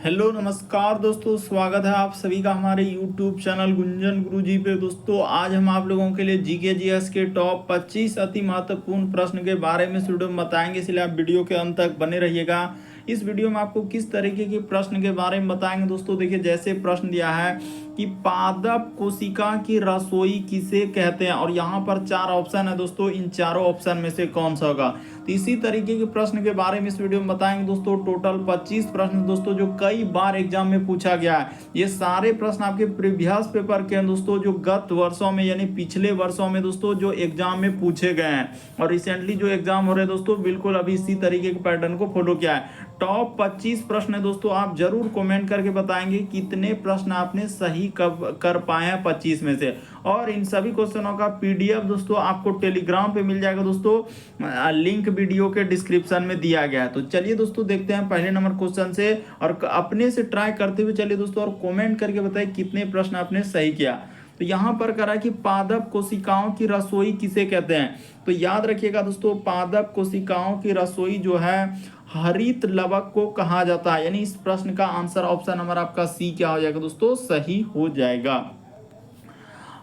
Hello नमस्कार दोस्तों, स्वागत है आप सभी का हमारे YouTube चैनल गुंजन गुरुजी पे। दोस्तों आज हम आप लोगों के लिए जीके जीएस के टॉप 25 अति महत्वपूर्ण प्रश्न के बारे में इस वीडियो में बताएंगे, इसलिए आप वीडियो के अंत तक बने रहिएगा। इस वीडियो में आपको किस तरीके के प्रश्न के बारे में बताएंगे दोस्तों। देखिए, जैसे प्रश्न दिया है कि पादप कोशिका की रसोई किसे कहते हैं, और यहाँ पर 4 ऑप्शन है दोस्तों, इन चारों ऑप्शन में से कौन सा होगा। तो इसी तरीके के प्रश्न के बारे में इस वीडियो में बताएंगे दोस्तों। टोटल 25 प्रश्न दोस्तों जो कई बार एग्जाम में पूछा गया है। ये सारे प्रश्न आपके प्रीवियस पेपर के हैं दोस्तों, जो गत वर्षों में यानी पिछले वर्षों में दोस्तों जो एग्जाम में पूछे गए हैं, और रिसेंटली जो एग्जाम हो रहे हैं दोस्तों बिल्कुल अभी इसी तरीके के पैटर्न को फॉलो किया है। टॉप 25 प्रश्न है दोस्तों, आप जरूर कमेंट करके बताएंगे कितने प्रश्न आपने सही कर पाए हैं 25 में से। और इन सभी क्वेश्चनों का पीडीएफ दोस्तों आपको टेलीग्राम पे मिल जाएगा दोस्तों, लिंक वीडियो के डिस्क्रिप्शन में दिया गया है। तो चलिए दोस्तों देखते हैं पहले नंबर क्वेश्चन से, और अपने से ट्राई करते हुए चलिए दोस्तों, और कमेंट करके बताइए कितने प्रश्न आपने सही किया। तो यहाँ पर करा कि पादप कोशिकाओं की रसोई किसे कहते हैं। तो याद रखिएगा दोस्तों, पादप कोशिकाओं की रसोई जो है हरित लवक को कहा जाता है। यानी इस प्रश्न का आंसर ऑप्शन नंबर आपका सी क्या हो जाएगा दोस्तों, सही हो जाएगा।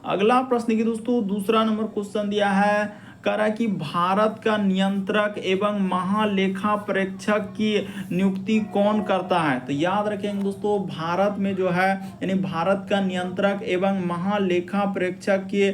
अगला प्रश्न की दोस्तों दूसरा नंबर क्वेश्चन दिया है, करा कि भारत का नियंत्रक एवं महालेखा परीक्षक की नियुक्ति कौन करता है। तो याद रखेंगे दोस्तों, भारत में जो है यानी भारत का नियंत्रक एवं महालेखा परीक्षक की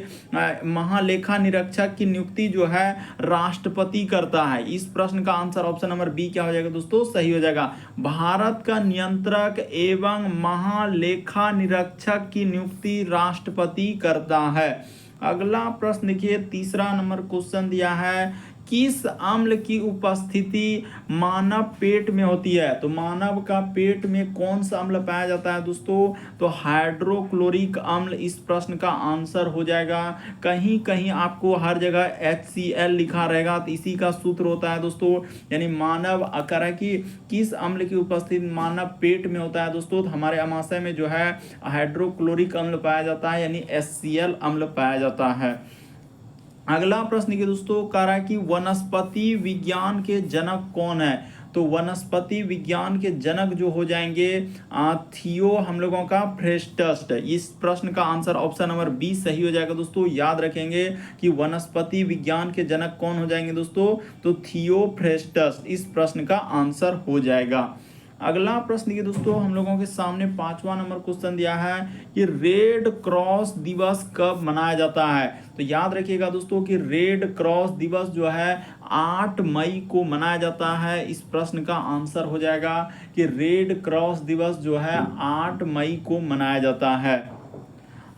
महालेखा निरीक्षक की नियुक्ति जो है राष्ट्रपति करता है। इस प्रश्न का आंसर ऑप्शन नंबर बी क्या हो जाएगा दोस्तों, सही हो जाएगा। भारत का नियंत्रक एवं महालेखा निरीक्षक की नियुक्ति राष्ट्रपति करता है। अगला प्रश्न देखिए, तीसरा नंबर क्वेश्चन दिया है, किस अम्ल की उपस्थिति मानव पेट में होती है। तो मानव का पेट में कौन सा अम्ल पाया जाता है दोस्तों, तो हाइड्रोक्लोरिक अम्ल इस प्रश्न का आंसर हो जाएगा। कहीं कहीं आपको हर जगह HCl लिखा रहेगा, तो इसी का सूत्र होता है दोस्तों, यानी मानव आकार है कि किस अम्ल की उपस्थिति मानव पेट में होता है दोस्तों, तो हमारे आमाशय में जो है हाइड्रोक्लोरिक अम्ल पाया जाता है, यानी HCl अम्ल पाया जाता है। अगला प्रश्न के दोस्तों कह रहा है कि वनस्पति विज्ञान के जनक कौन है। तो वनस्पति विज्ञान के जनक जो हो जाएंगे थियो हम लोगों का फ्रेस्टस्ट। इस प्रश्न का आंसर ऑप्शन नंबर बी सही हो जाएगा दोस्तों। याद रखेंगे कि वनस्पति विज्ञान के जनक कौन हो जाएंगे दोस्तों, तो थियोफ्रेस्टस इस प्रश्न का आंसर हो जाएगा। अगला प्रश्न ये दोस्तों हम लोगों के सामने 5वां नंबर क्वेश्चन दिया है कि रेड क्रॉस दिवस कब मनाया जाता है। तो याद रखिएगा दोस्तों कि रेड क्रॉस दिवस जो है 8 मई को मनाया जाता है। इस प्रश्न का आंसर हो जाएगा कि रेड क्रॉस दिवस जो है 8 मई को मनाया जाता है।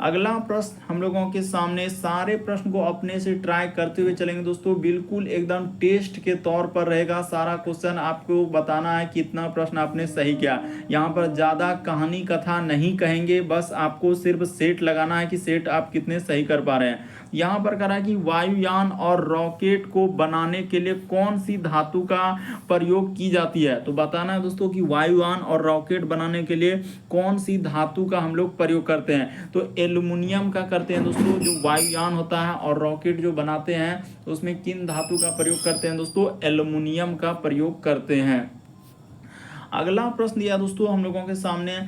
अगला प्रश्न हम लोगों के सामने, सारे प्रश्न को अपने से ट्राई करते हुए चलेंगे दोस्तों, बिल्कुल एकदम टेस्ट के तौर पर रहेगा। सारा क्वेश्चन आपको बताना है कितना प्रश्न आपने सही किया। यहाँ पर ज़्यादा कहानी कथा नहीं कहेंगे, बस आपको सिर्फ सेट लगाना है कि सेट आप कितने सही कर पा रहे हैं। यहाँ पर कह रहा है कि वायुयान और रॉकेट को बनाने के लिए कौन सी धातु का प्रयोग की जाती है। तो बताना है दोस्तों कि वायुयान और रॉकेट बनाने के लिए कौन सी धातु का हम लोग प्रयोग करते हैं। तो एल्युमिनियम का करते हैं दोस्तों, जो वायुयान होता है, और रॉकेट जो बनाते हैं तो उसमें किन धातु का प्रयोग करते हैं दोस्तों, एल्युमिनियम का प्रयोग करते हैं। अगला प्रश्न दिया दोस्तों हम लोगों के सामने,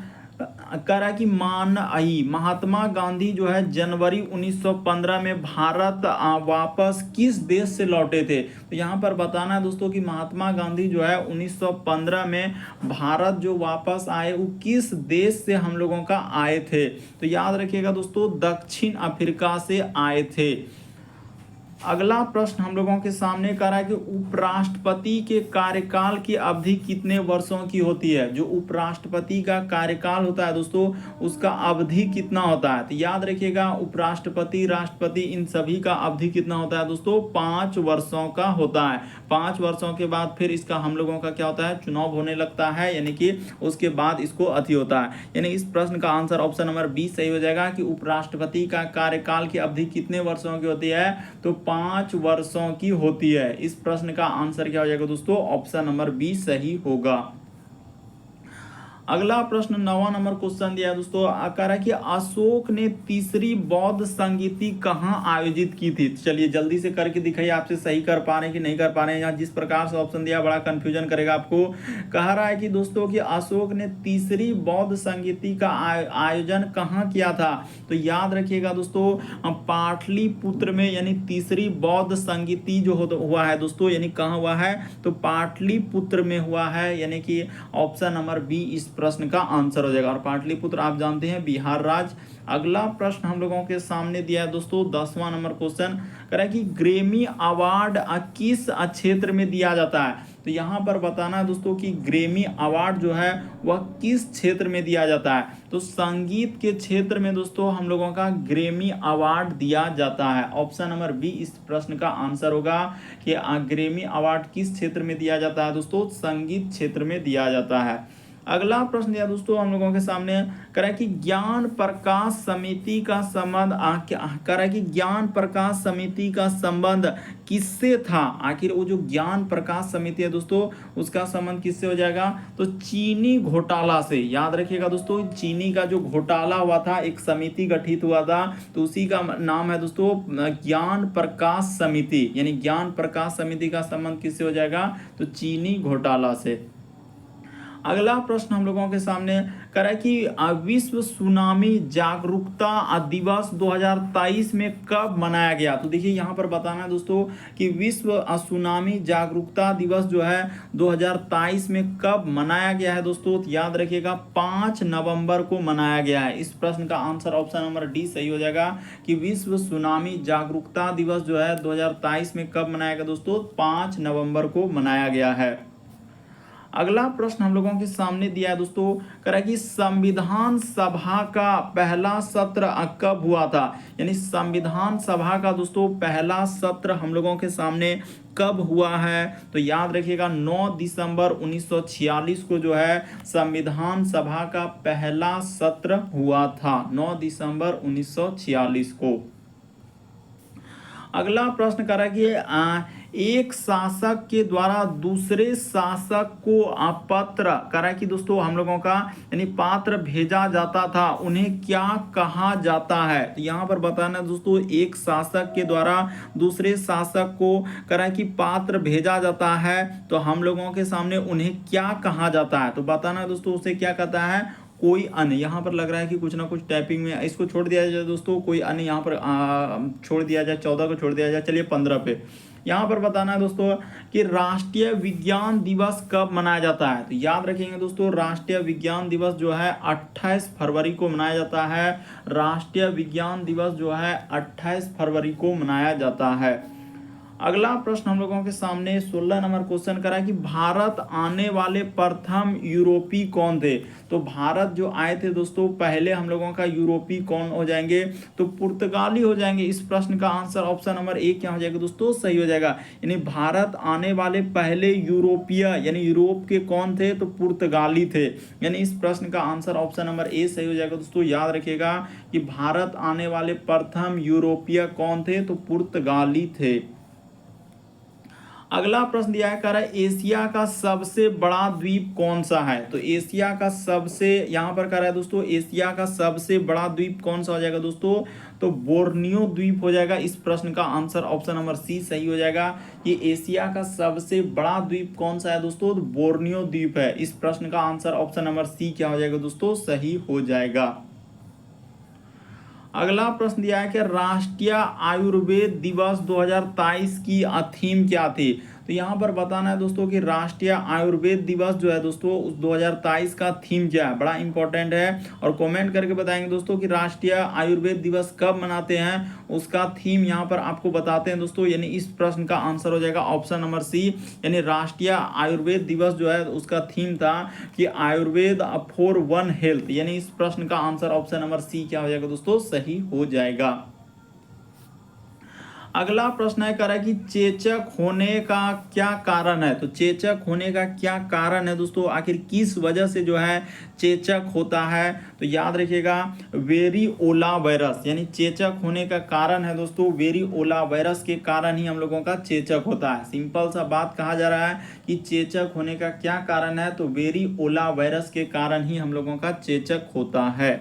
करा कि महात्मा गांधी जो है जनवरी 1915 में भारत वापस किस देश से लौटे थे। तो यहाँ पर बताना है दोस्तों कि महात्मा गांधी जो है 1915 में भारत जो वापस आए वो किस देश से हम लोगों का आए थे। तो याद रखिएगा दोस्तों, दक्षिण अफ्रीका से आए थे। अगला प्रश्न हम लोगों के सामने कर रहा है कि उपराष्ट्रपति के कार्यकाल की अवधि कितने वर्षों की होती है। जो उपराष्ट्रपति का कार्यकाल होता है दोस्तों, उसका अवधि कितना होता है। तो याद रखिएगा, उपराष्ट्रपति, राष्ट्रपति, इन सभी का अवधि कितना होता है दोस्तों, 5 वर्षों का होता है। 5 वर्षों के बाद फिर इसका हम लोगों का क्या होता है, चुनाव होने लगता है, यानी कि उसके बाद इसको अति होता है। यानी इस प्रश्न का आंसर ऑप्शन नंबर बी सही हो जाएगा कि उपराष्ट्रपति का कार्यकाल की अवधि कितने वर्षों की होती है, तो 5 वर्षों की होती है। इस प्रश्न का आंसर क्या हो जाएगा दोस्तों, ऑप्शन नंबर बी सही होगा। अगला प्रश्न 9वां नंबर क्वेश्चन दिया है दोस्तों, कह रहा है कि अशोक ने तीसरी बौद्ध संगीति कहाँ आयोजित की थी। चलिए जल्दी से करके दिखाइए, आपसे सही कर पा रहे हैं कि नहीं कर पा रहे हैं। यहाँ जिस प्रकार से ऑप्शन दिया बड़ा कंफ्यूजन करेगा आपको। कह रहा है कि दोस्तों कि अशोक ने तीसरी बौद्ध संगीति का आयोजन कहाँ किया था। तो याद रखिएगा दोस्तों, पाटलिपुत्र में, यानी तीसरी बौद्ध संगीति जो हुआ है दोस्तों, यानी कहाँ हुआ है, तो पाटलिपुत्र में हुआ है, यानी कि ऑप्शन नंबर बी इस प्रश्न का आंसर हो जाएगा। और पाटलिपुत्र आप जानते हैं बिहार राज्य। अगला प्रश्न हम लोगों के सामने दिया है दोस्तों 10वां नंबर क्वेश्चन, कह रहा है कि ग्रेमी अवार्ड किस क्षेत्र में दिया जाता है। तो यहाँ पर बताना है दोस्तों कि ग्रेमी अवार्ड जो है वह किस क्षेत्र में दिया जाता है। तो संगीत के क्षेत्र में दोस्तों हम लोगों का ग्रेमी अवार्ड दिया जाता है। ऑप्शन नंबर बी इस प्रश्न का आंसर होगा कि ग्रेमी अवार्ड किस क्षेत्र में दिया जाता है दोस्तों, संगीत क्षेत्र में दिया जाता है। अगला प्रश्न दिया दोस्तों हम लोगों के सामने, कह रहा है कि ज्ञान प्रकाश समिति का संबंध कह रहा है कि ज्ञान प्रकाश समिति का संबंध किससे था। आखिर वो जो ज्ञान प्रकाश समिति है दोस्तों उसका संबंध किससे हो जाएगा, तो चीनी घोटाला से। याद रखिएगा दोस्तों, चीनी का जो घोटाला हुआ था, एक समिति गठित हुआ था, तो उसी का नाम है दोस्तों ज्ञान प्रकाश समिति। यानी ज्ञान प्रकाश समिति का संबंध किससे हो जाएगा, तो चीनी घोटाला से। अगला प्रश्न हम लोगों के सामने कह रहा है कि विश्व सुनामी जागरूकता दिवस 2023 में कब मनाया गया। तो देखिए यहाँ पर बताना है दोस्तों कि विश्व सुनामी जागरूकता दिवस जो है 2023 में कब मनाया गया है दोस्तों। तो याद रखिएगा 5 नवंबर को मनाया गया है। इस प्रश्न का आंसर ऑप्शन नंबर डी सही हो जाएगा कि विश्व सुनामी जागरूकता दिवस जो है 2023 में कब मनाया गया दोस्तों, 5 नवंबर को मनाया गया है। अगला प्रश्न हम लोगों के सामने दिया है दोस्तों, कह रहा है कि संविधान सभा का पहला सत्र कब हुआ था। यानी संविधान सभा का दोस्तों पहला सत्र हम लोगों के सामने कब हुआ है। तो याद रखिएगा 9 दिसंबर 1946 को जो है संविधान सभा का पहला सत्र हुआ था, 9 दिसंबर 1946 को। अगला प्रश्न कर रहा है कि एक शासक के द्वारा दूसरे शासक को पत्र कर रहा है कि दोस्तों हम लोगों का यानी पात्र भेजा जाता था, उन्हें क्या कहा जाता है। तो यहाँ पर बताना दोस्तों एक शासक के द्वारा दूसरे शासक को कर रहा है कि पात्र भेजा जाता है, तो हम लोगों के सामने उन्हें क्या कहा जाता है। तो बताना दोस्तों उसे क्या कहता है, कोई अन्य। यहाँ पर लग रहा है कि कुछ ना कुछ टाइपिंग में इसको छोड़ दिया जाए दोस्तों, कोई अन्य यहाँ पर छोड़ दिया जाए, 14 को छोड़ दिया जाए। चलिए 15 पे यहाँ पर बताना है दोस्तों कि राष्ट्रीय विज्ञान दिवस कब मनाया जाता है। तो याद रखेंगे दोस्तों राष्ट्रीय विज्ञान दिवस जो है 28 फरवरी को मनाया जाता है। राष्ट्रीय विज्ञान दिवस जो है 28 फरवरी को मनाया जाता है। अगला प्रश्न हम लोगों के सामने 16 नंबर क्वेश्चन करा कि भारत आने वाले प्रथम यूरोपीय कौन थे। तो भारत जो आए थे दोस्तों पहले हम लोगों का यूरोपीय कौन हो जाएंगे, तो पुर्तगाली हो जाएंगे। इस प्रश्न का आंसर ऑप्शन नंबर ए क्या हो जाएगा दोस्तों, सही हो जाएगा। यानी भारत आने वाले पहले यूरोपीय यानी यूरोप के कौन थे, तो पुर्तगाली थे। यानी इस प्रश्न का आंसर ऑप्शन नंबर ए सही हो जाएगा दोस्तों। याद रखिएगा कि भारत आने वाले प्रथम यूरोपीय कौन थे, तो पुर्तगाली थे। अगला प्रश्न दिया है, कह रहा है एशिया का सबसे बड़ा द्वीप कौन सा है। तो एशिया का सबसे यहाँ पर कह रहा है दोस्तों एशिया का सबसे बड़ा द्वीप कौन सा हो जाएगा दोस्तों, तो बोर्नियो द्वीप हो जाएगा। इस प्रश्न का आंसर ऑप्शन नंबर सी सही हो जाएगा कि एशिया का सबसे बड़ा द्वीप कौन सा है दोस्तों, तो बोर्नियो द्वीप है। इस प्रश्न का आंसर ऑप्शन नंबर सी क्या हो जाएगा दोस्तों, सही हो जाएगा। अगला प्रश्न दिया है कि राष्ट्रीय आयुर्वेद दिवस 2023 की थीम क्या थी। तो यहाँ पर बताना है दोस्तों कि राष्ट्रीय आयुर्वेद दिवस जो है दोस्तों उस 2023 का थीम क्या है, बड़ा इंपॉर्टेंट है। और कमेंट करके बताएंगे दोस्तों कि राष्ट्रीय आयुर्वेद दिवस कब मनाते हैं, उसका थीम यहाँ पर आपको बताते हैं दोस्तों। यानी इस प्रश्न का आंसर हो जाएगा ऑप्शन नंबर सी। यानी राष्ट्रीय आयुर्वेद दिवस जो है उसका थीम था कि आयुर्वेद फॉर वन हेल्थ। यानी इस प्रश्न का आंसर ऑप्शन नंबर सी क्या हो जाएगा दोस्तों, सही हो जाएगा। अगला प्रश्न है कह रहा है कि चेचक होने का क्या कारण है। तो चेचक होने का क्या कारण है दोस्तों, आखिर किस वजह से जो है चेचक होता है। तो याद रखिएगा वेरिओला वायरस, यानी चेचक होने का कारण है दोस्तों वेरिओला वायरस के कारण ही हम लोगों का चेचक होता है। सिंपल सा बात कहा जा रहा है कि चेचक होने का क्या कारण है, तो वेरिओला वायरस के कारण ही हम लोगों का चेचक होता है।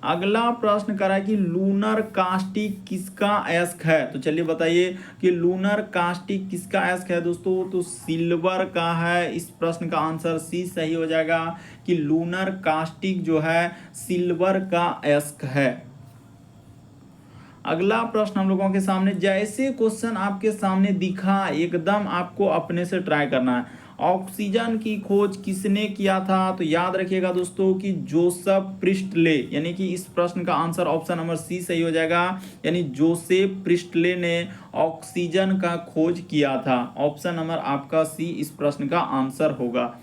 अगला प्रश्न करा कि लूनर कास्टिक किसका अयस्क है। तो चलिए बताइए कि लूनर कास्टिक किसका अयस्क है दोस्तों, तो सिल्वर का है। इस प्रश्न का आंसर सी सही हो जाएगा कि लूनर कास्टिक जो है सिल्वर का अयस्क है। अगला प्रश्न हम लोगों के सामने, जैसे क्वेश्चन आपके सामने दिखा एकदम आपको अपने से ट्राई करना है। ऑक्सीजन की खोज किसने किया था। तो याद रखिएगा दोस्तों कि जोसेफ प्रिस्टले, यानी कि इस प्रश्न का आंसर ऑप्शन नंबर सी सही हो जाएगा, यानी जोसेफ प्रिस्टले ने ऑक्सीजन का खोज किया था। ऑप्शन नंबर आपका सी इस प्रश्न का आंसर होगा।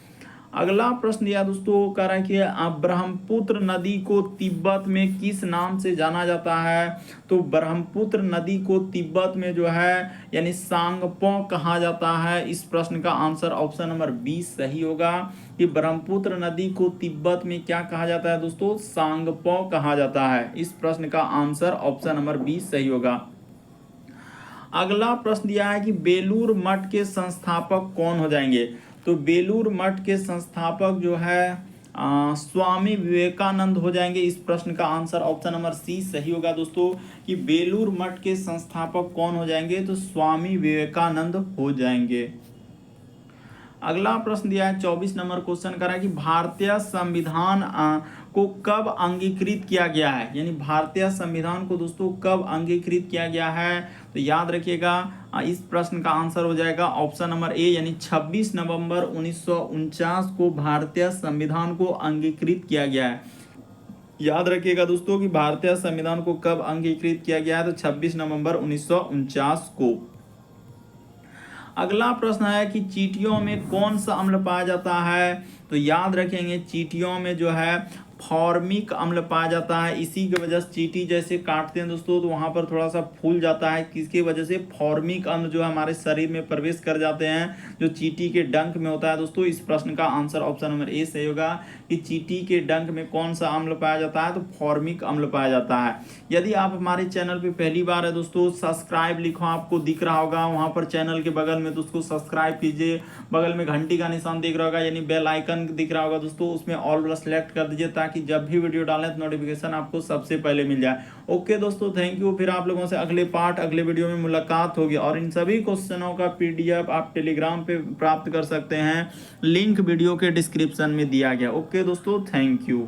अगला प्रश्न दिया दोस्तों कह रहा है कि ब्रह्मपुत्र नदी को तिब्बत में किस नाम से जाना जाता है। तो ब्रह्मपुत्र नदी को तिब्बत में जो है यानी सांगपो कहा जाता है। इस प्रश्न का आंसर ऑप्शन नंबर 20 सही होगा कि ब्रह्मपुत्र नदी को तिब्बत में क्या कहा जाता है दोस्तों, सांगपो कहा जाता है। इस प्रश्न का आंसर ऑप्शन नंबर 20 सही होगा। अगला प्रश्न दिया है कि बेलूर मठ के संस्थापक कौन हो जाएंगे। तो बेलूर मठ के संस्थापक जो है स्वामी विवेकानंद हो जाएंगे। इस प्रश्न का आंसर ऑप्शन नंबर सी सही होगा दोस्तों कि बेलूर मठ के संस्थापक कौन हो जाएंगे, तो स्वामी विवेकानंद हो जाएंगे। अगला प्रश्न दिया है 24 नंबर क्वेश्चन करा है कि भारतीय संविधान को कब अंगीकृत किया गया है। यानी भारतीय संविधान को दोस्तों कब अंगीकृत किया गया है। तो याद रखिएगा इस प्रश्न का आंसर हो जाएगा ऑप्शन नंबर ए, यानी 26 नवंबर 1949 को भारतीय संविधान को अंगीकृत किया गया है। याद रखिएगा दोस्तों कि भारतीय संविधान को कब अंगीकृत किया गया है, तो 26 नवंबर 1949 को। अगला प्रश्न है कि चींटियों में कौन सा अम्ल पाया जाता है। तो याद रखेंगे चींटियों में जो है फॉर्मिक अम्ल पाया जाता है। इसी की वजह से चींटी जैसे काटते हैं दोस्तों तो वहां पर थोड़ा सा फूल जाता है, किसकी वजह से, फॉर्मिक अम्ल जो है हमारे शरीर में प्रवेश कर जाते हैं जो चींटी के डंक में होता है दोस्तों। इस प्रश्न का आंसर ऑप्शन नंबर ए सही होगा कि चींटी के डंक में कौन सा अम्ल पाया जाता है, तो फॉर्मिक अम्ल पाया जाता है। यदि आप हमारे चैनल पर पहली बार है दोस्तों, सब्सक्राइब लिखो आपको दिख रहा होगा वहां पर चैनल के बगल में, दोस्तों सब्सक्राइब कीजिए। बगल में घंटी का निशान दिख रहा होगा यानी बेल आइकन दिख रहा होगा दोस्तों, उसमें ऑल वाला सेलेक्ट कर दीजिए ताकि जब भी वीडियो डालें तो नोटिफिकेशन आपको सबसे पहले मिल जाए। ओके दोस्तों, थैंक यू। फिर आप लोगों से अगले पार्ट अगले वीडियो में मुलाकात होगी और इन सभी क्वेश्चनों का पीडीएफ आप टेलीग्राम पे प्राप्त कर सकते हैं, लिंक वीडियो के डिस्क्रिप्शन में दिया गया। ओके दोस्तों, थैंक यू।